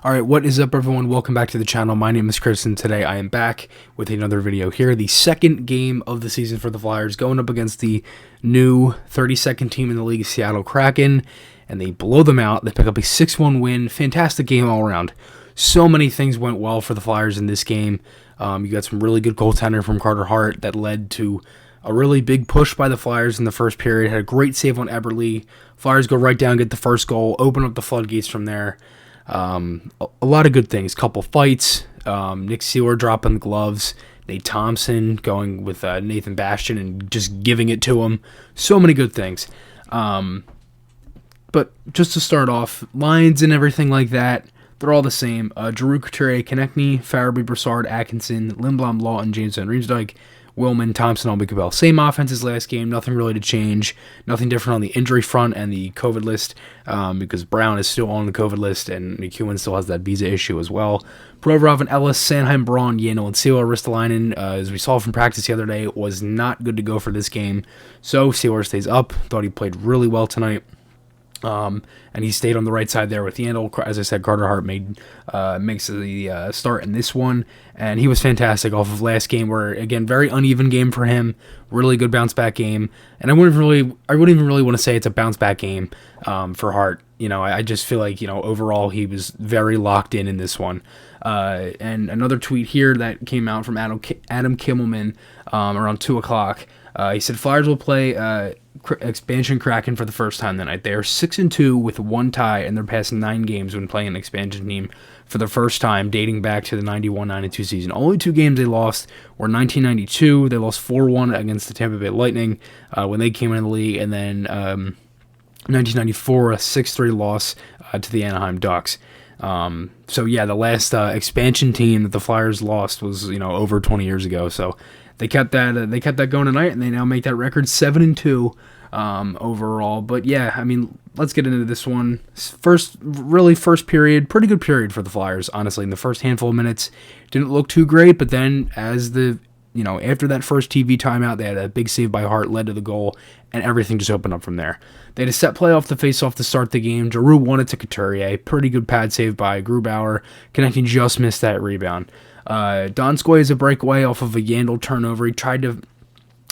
Alright, what is up everyone? Welcome back to the channel. My name is Chris and today I am back with another video here. The second game of the season for the Flyers going up against the new 32nd team in the league, Seattle Kraken, and they blow them out. They pick up a 6-1 win. Fantastic game all around. So many things went well for the Flyers in this game. You got some really good goaltender from Carter Hart that led to a really big push by the Flyers in the first period. Had a great save on Eberle. Flyers go right down, get the first goal, open up the floodgates from there. A lot of good things. Couple fights. Nick Seeler dropping the gloves. Nate Thompson going with Nathan Bastian and just giving it to him. So many good things. But just to start off, lines and everything like that, they're all the same. Giroux, Couturier, Konechny, Farabee, Brassard, Atkinson, Lindblom, Lawton, Jameson, Riemsdyk, Willman, Thompson, Alby-Cabell. Same offense as last game. Nothing really to change. Nothing different on the injury front and the COVID list because Brown is still on the COVID list and McEwen still has that visa issue as well. Provorov and Ellis, Sanheim, Braun, Yano, and Seeler. Ristolainen, as we saw from practice the other day, was not good to go for this game. So Seeler stays up. Thought he played really well tonight. And he stayed on the right side there with Yandel. As I said, Carter Hart makes the start in this one, and he was fantastic off of last game, where again very uneven game for him, really good bounce back game, and I wouldn't even really want to say it's a bounce back game for Hart. I just feel like overall he was very locked in this one. And another tweet here that came out from Adam Kimmelman around 2:00. He said Flyers will play expansion Kraken for the first time tonight. They are 6-2 with one tie in their past 9 games when playing an expansion team for the first time, dating back to the 91-92 season. Only 2 games they lost were 1992. They lost 4-1 against the Tampa Bay Lightning when they came in the league, and then 1994, a 6-3 loss to the Anaheim Ducks. So yeah, the last expansion team that the Flyers lost was over 20 years ago. So they kept that going tonight, and they now make that record 7-2 overall. But yeah, I mean, let's get into this one. First period, pretty good period for the Flyers, honestly. In the first handful of minutes, didn't look too great, but then as after that first TV timeout, they had a big save by Hart, led to the goal, and everything just opened up from there. They had a set play off the face-off to start the game. Giroux won it to Couturier. Pretty good pad save by Grubauer. Konechny just missed that rebound. Donskoy is a breakaway off of a Yandel turnover. He tried to,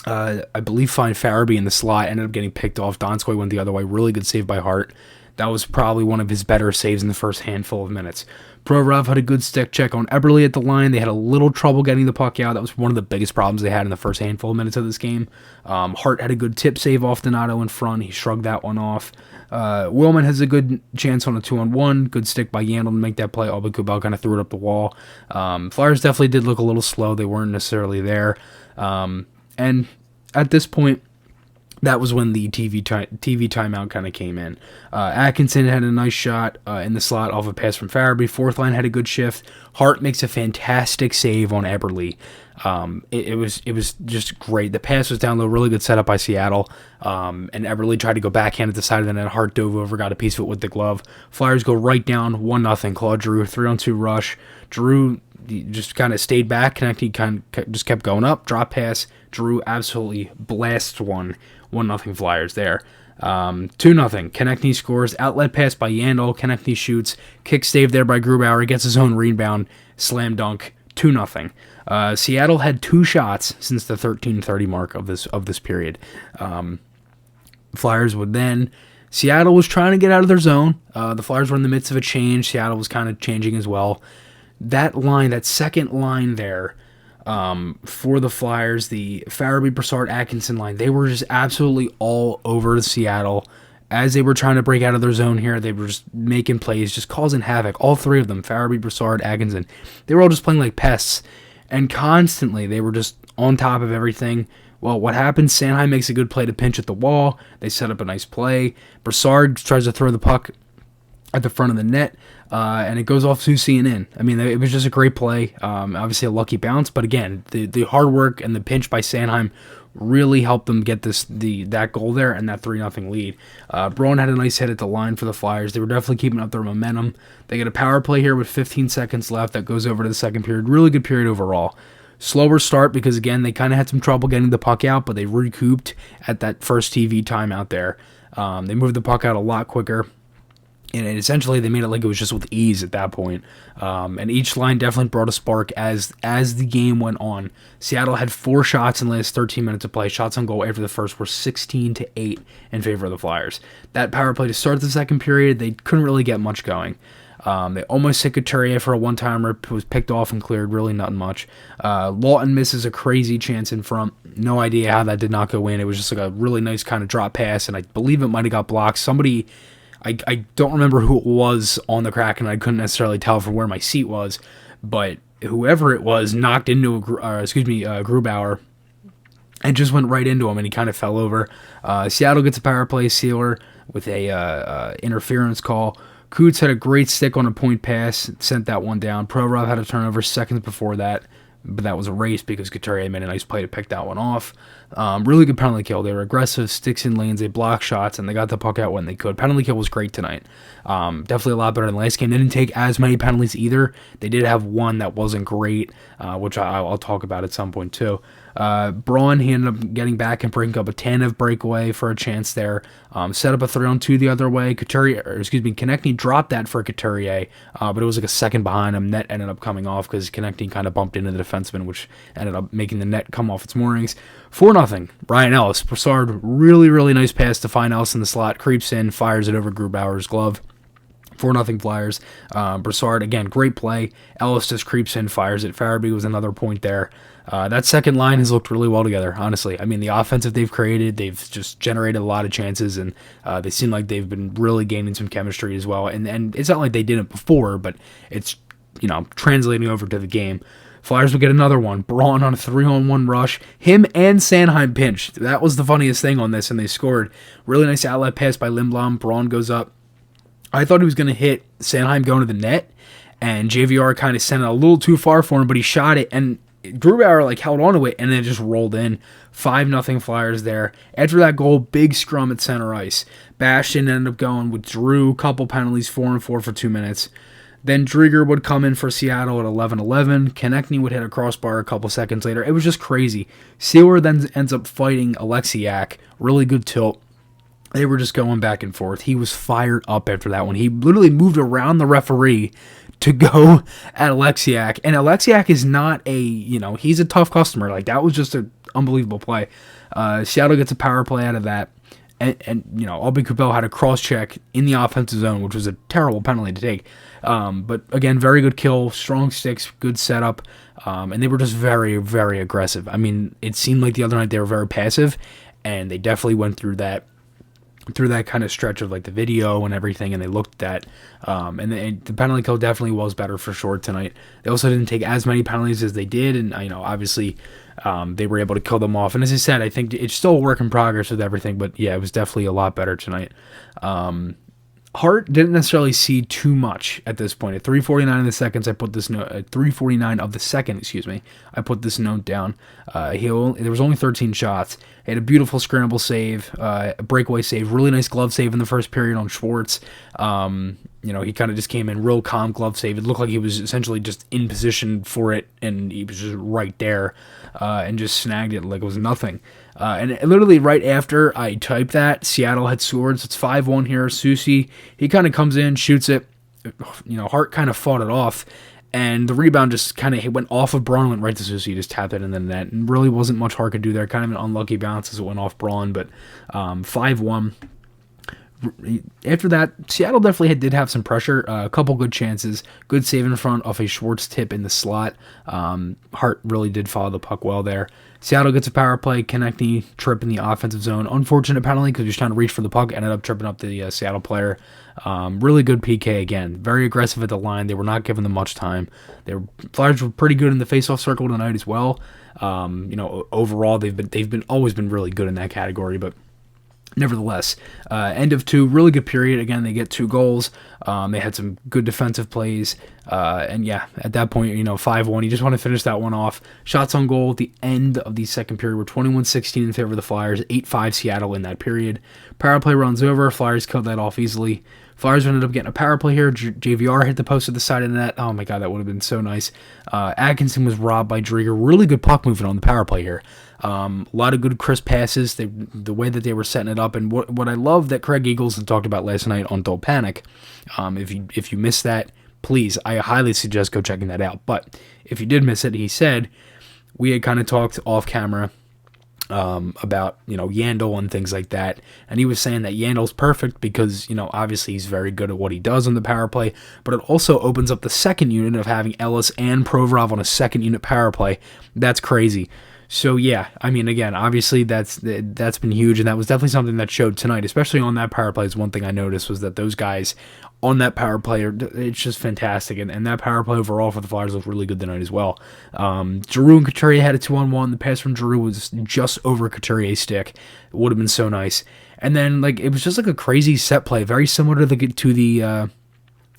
I believe, find Farabee in the slot. Ended up getting picked off. Donskoy went the other way. Really good save by Hart. That was probably one of his better saves in the first handful of minutes. Provorov had a good stick check on Eberle at the line. They had a little trouble getting the puck out. That was one of the biggest problems they had in the first handful of minutes of this game. Hart had a good tip save off Donato in front. He shrugged that one off. Willman has a good chance on a 2-on-1. Good stick by Yandel to make that play. Alby-Cabell kind of threw it up the wall. Flyers definitely did look a little slow. They weren't necessarily there. And at this point, that was when the TV timeout kind of came in. Atkinson had a nice shot in the slot off a pass from Farabee. Fourth line had a good shift. Hart makes a fantastic save on Eberle. It was just great. The pass was down low, really good setup by Seattle. And Eberle tried to go backhand at the side of the net. Hart dove over, got a piece of it with the glove. Flyers go right down 1-0. Claude Giroux 3-on-2 rush. Giroux just kind of stayed back. Konechny kind of just kept going up. Drop pass. Giroux absolutely blasts 1-0 Flyers there. 2-0. Konechny scores. Outlet pass by Yandel. Konechny shoots. Kick save there by Grubauer. He gets his own rebound. Slam dunk. 2-0. Seattle had 2 shots since the 13:30 mark of this period. Flyers would then. Seattle was trying to get out of their zone. The Flyers were in the midst of a change. Seattle was kind of changing as well. That line, that second line there, for the Flyers, the Farabee, Brassard, Atkinson line, they were just absolutely all over Seattle as they were trying to break out of their zone here. They were just making plays, just causing havoc. All 3 of them, Farabee, Brassard, Atkinson, they were all just playing like pests, and constantly they were just on top of everything. Well, what happens? Sanheim makes a good play to pinch at the wall. They set up a nice play. Brassard tries to throw the puck at the front of the net, and it goes off Susi and in. I mean, it was just a great play. Obviously a lucky bounce, but again, the hard work and the pinch by Sanheim really helped them get that goal there and that 3-0 lead. Braun had a nice hit at the line for the Flyers. They were definitely keeping up their momentum. They get a power play here with 15 seconds left that goes over to the second period. Really good period overall. Slower start because, again, they kind of had some trouble getting the puck out, but they recouped at that first TV timeout there. They moved the puck out a lot quicker. And essentially they made it like it was just with ease at that point. And each line definitely brought a spark as the game went on. Seattle had 4 shots in the last 13 minutes of play. Shots on goal after the first were 16-8 in favor of the Flyers. That power play to start the second period, they couldn't really get much going. They almost hit Couturier for a one-timer. It was picked off and cleared. Really nothing much. Lawton misses a crazy chance in front. No idea how that did not go in. It was just like a really nice kind of drop pass, and I believe it might have got blocked. Somebody... I don't remember who it was on the Kraken. I couldn't necessarily tell from where my seat was, but whoever it was knocked into Grubauer and just went right into him, and he kind of fell over. Seattle gets a power play sealer with a interference call. Coots had a great stick on a point pass, sent that one down. Provorov had a turnover seconds before that, but that was a race because Couturier made a nice play to pick that one off. Really good penalty kill. They were aggressive, sticks in lanes, they blocked shots, and they got the puck out when they could. Penalty kill was great tonight. Definitely a lot better than last game. They didn't take as many penalties either. They did have one that wasn't great, which I'll talk about at some point too. Braun, he ended up getting back and breaking up a Tanev breakaway for a chance there. Set up a 3-on-2 the other way. Konechny dropped that for Couturier, but it was like a second behind him. Net ended up coming off because Konechny kind of bumped into the defenseman, which ended up making the net come off its moorings. 4-0. Brian Ellis. Brassard, really, really nice pass to find Ellis in the slot. Creeps in, fires it over Grubauer's glove. 4-0 Flyers. Brassard, again, great play. Ellis just creeps in, fires it. Farabee was another point there. That second line has looked really well together, honestly. I mean, the offensive they've created, they've just generated a lot of chances, and they seem like they've been really gaining some chemistry as well. And it's not like they didn't before, but it's, translating over to the game. Flyers would get another one. Braun on a 3-on-1 rush. Him and Sanheim pinched. That was the funniest thing on this, and they scored. Really nice outlet pass by Lindblom. Braun goes up. I thought he was going to hit Sanheim going to the net, and JVR kind of sent it a little too far for him, but he shot it, and Grubauer held on to it, and then it just rolled in. 5-0 Flyers there. After that goal, big scrum at center ice. Bastian ended up going with Drew, couple penalties, 4-4 for 2 minutes. Then Drieger would come in for Seattle at 11-11. Konechny would hit a crossbar a couple seconds later. It was just crazy. Sealer then ends up fighting Alexiak. Really good tilt. They were just going back and forth. He was fired up after that one. He literally moved around the referee to go at Alexiak. And Alexiak is not he's a tough customer. That was just an unbelievable play. Seattle gets a power play out of that. And Albie Coupel had a cross-check in the offensive zone, which was a terrible penalty to take. But again, very good kill, strong sticks, good setup. And they were just very, very aggressive. I mean, it seemed like the other night they were very passive, and they definitely went through that kind of stretch of the video and everything, and they looked at and the penalty kill definitely was better for sure tonight. They also didn't take as many penalties as they did, and obviously they were able to kill them off. And as I said, I think it's still a work in progress with everything, but yeah, it was definitely a lot better tonight. Hart didn't necessarily see too much at this point. At 3:49 of the second, I put this note down. There was only 13 shots. He had a beautiful scramble save, a breakaway save, really nice glove save in the first period on Schwartz. He kind of just came in real calm glove save. It looked like he was essentially just in position for it, and he was just right there and just snagged it like it was nothing. And literally right after I typed that, Seattle had scored. So it's 5-1 here. Susie, he kind of comes in, shoots it. Hart kind of fought it off. And the rebound just kind of went off of Braun, went right to Susie, just tapped it in the net. And really wasn't much Hart could do there. Kind of an unlucky bounce as it went off Braun. But 5-1. After that, Seattle definitely did have some pressure. A couple good chances. Good save in front off a Schwartz tip in the slot. Hart really did follow the puck well there. Seattle gets a power play. Konechny trip in the offensive zone. Unfortunate penalty because he was trying to reach for the puck. Ended up tripping up the Seattle player. Really good PK again. Very aggressive at the line. They were not giving them much time. Flyers were pretty good in the faceoff circle tonight as well. Overall they've always been really good in that category, but nevertheless, end of 2, really good period. Again, they get 2 goals. They had some good defensive plays. And yeah, at that point, 5-1. You just want to finish that one off. Shots on goal at the end of the second period were 21-16 in favor of the Flyers, 8-5 Seattle in that period. Power play runs over. Flyers killed that off easily. Flyers ended up getting a power play here. JVR hit the post at the side of the net. Oh my God, that would have been so nice. Atkinson was robbed by Drieger. Really good puck movement on the power play here. A lot of good crisp passes. The way that they were setting it up, and what I love that Craig Eagles had talked about last night on Don't Panic. If you missed that, please, I highly suggest go checking that out. But if you did miss it, he said we had kind of talked off camera about, Yandel and things like that. And he was saying that Yandel's perfect because, obviously he's very good at what he does on the power play, but it also opens up the second unit of having Ellis and Provorov on a second unit power play. That's crazy. So yeah, I mean, again, obviously that's been huge, and that was definitely something that showed tonight, especially on that power play. Is one thing I noticed was that those guys on that power play it's just fantastic, and that power play overall for the Flyers looked really good tonight as well. Giroux and Couturier had a 2-on-1. The pass from Giroux was just over Couturier's stick. It would have been so nice. And then it was just a crazy set play, very similar to the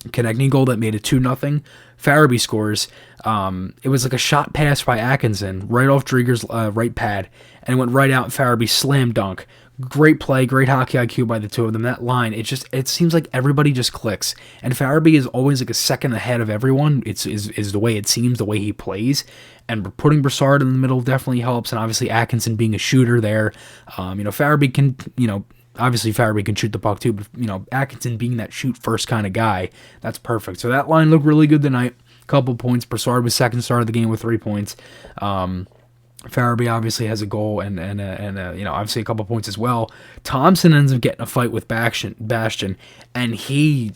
Konechny goal that made it 2-0. Farabee scores. It was a shot pass by Atkinson right off Drieger's right pad, and it went right out. Farabee slam dunk. Great play, great hockey IQ by the two of them. That line, it seems like everybody just clicks, and Farabee is always a second ahead of everyone. It's the way it seems, the way he plays, and putting Brassard in the middle definitely helps, and obviously Atkinson being a shooter there. Farabee can, obviously Farabee can shoot the puck too, but Atkinson being that shoot first kind of guy, that's perfect. So that line looked really good tonight. Couple points. Brassard was second star of the game with 3 points. Farabee obviously has a goal and obviously a couple points as well. Thompson ends up getting a fight with Bastian, and he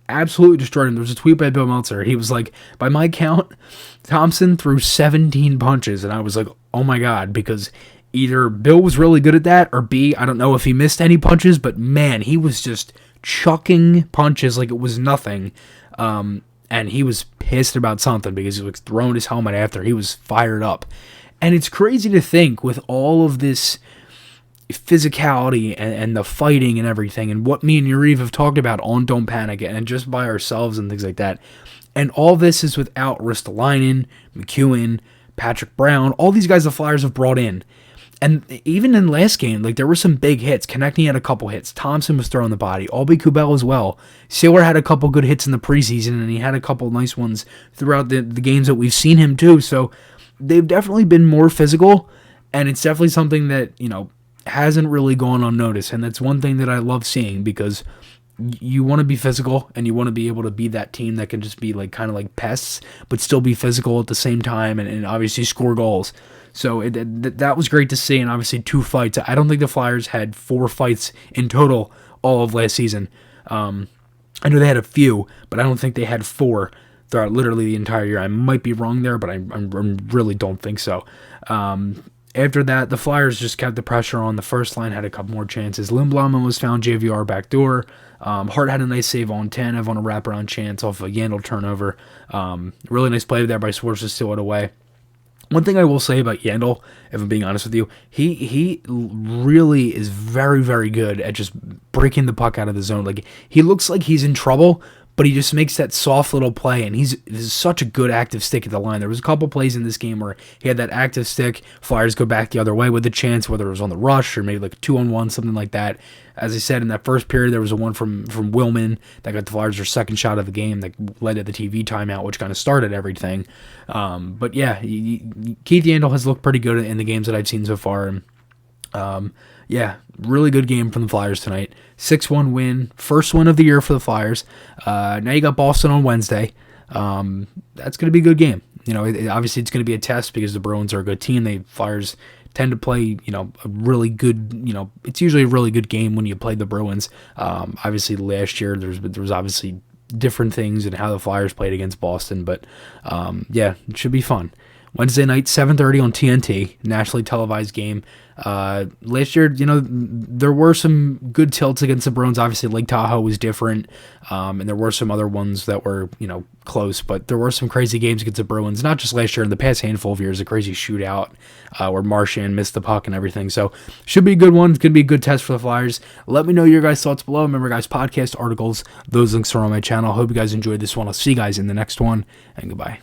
absolutely destroyed him. There was a tweet by Bill Meltzer. He was like, by my count, Thompson threw 17 punches, and I was like, oh my God, because either Bill was really good at that, or B, I don't know if he missed any punches, but man, he was just chucking punches like it was nothing. And he was pissed about something because he was throwing his helmet after. He was fired up. And it's crazy to think with all of this physicality and the fighting and everything, and what me and Yuriv have talked about on Don't Panic and just by ourselves and things like that. And all this is without Ristolainen, McEwen, Patrick Brown, all these guys the Flyers have brought in. And even in last game, there were some big hits. Konechny had a couple hits. Thompson was throwing the body. Albie Kubel as well. Sealer had a couple good hits in the preseason, and he had a couple nice ones throughout the games that we've seen him too. So they've definitely been more physical, and it's definitely something that, hasn't really gone unnoticed. And that's one thing that I love seeing, because you want to be physical, and you want to be able to be that team that can just be kind of like pests, but still be physical at the same time and obviously score goals. So that was great to see, and obviously 2 fights. I don't think the Flyers had 4 fights in total all of last season. I know they had a few, but I don't think they had 4 throughout literally the entire year. I might be wrong there, but I really don't think so. After that, the Flyers just kept the pressure on. The first line had a couple more chances. Lindblom was found JVR backdoor. Hart had a nice save on Tanev on a wraparound chance off a Yandel turnover. Really nice play there by Schwartz to steal it away. One thing I will say about Yandel, if I'm being honest with you, he really is very, very good at just breaking the puck out of the zone. He looks like he's in trouble, but he just makes that soft little play, and he's such a good active stick at the line. There was a couple plays in this game where he had that active stick, Flyers go back the other way with a chance, whether it was on the rush or maybe a 2-on-1, something like that. As I said, in that first period, there was a one from Willman that got the Flyers their second shot of the game that led to the TV timeout, which kind of started everything. But yeah, Keith Yandel has looked pretty good in the games that I've seen so far. Yeah, really good game from the Flyers tonight. 6-1 win, first win of the year for the Flyers. Now you got Boston on Wednesday. That's going to be a good game. Obviously it's going to be a test because the Bruins are a good team. The Flyers tend to play, a really good, it's usually a really good game when you play the Bruins. Obviously last year there was obviously different things in how the Flyers played against Boston, but yeah, it should be fun. Wednesday night, 7:30 on TNT, nationally televised game. Last year, there were some good tilts against the Bruins. Obviously, Lake Tahoe was different, and there were some other ones that were, close. But there were some crazy games against the Bruins, not just last year. In the past handful of years, a crazy shootout where Marchand missed the puck and everything. So, should be a good one. It's going to be a good test for the Flyers. Let me know your guys' thoughts below. Remember, guys, podcast articles, those links are on my channel. Hope you guys enjoyed this one. I'll see you guys in the next one, and goodbye.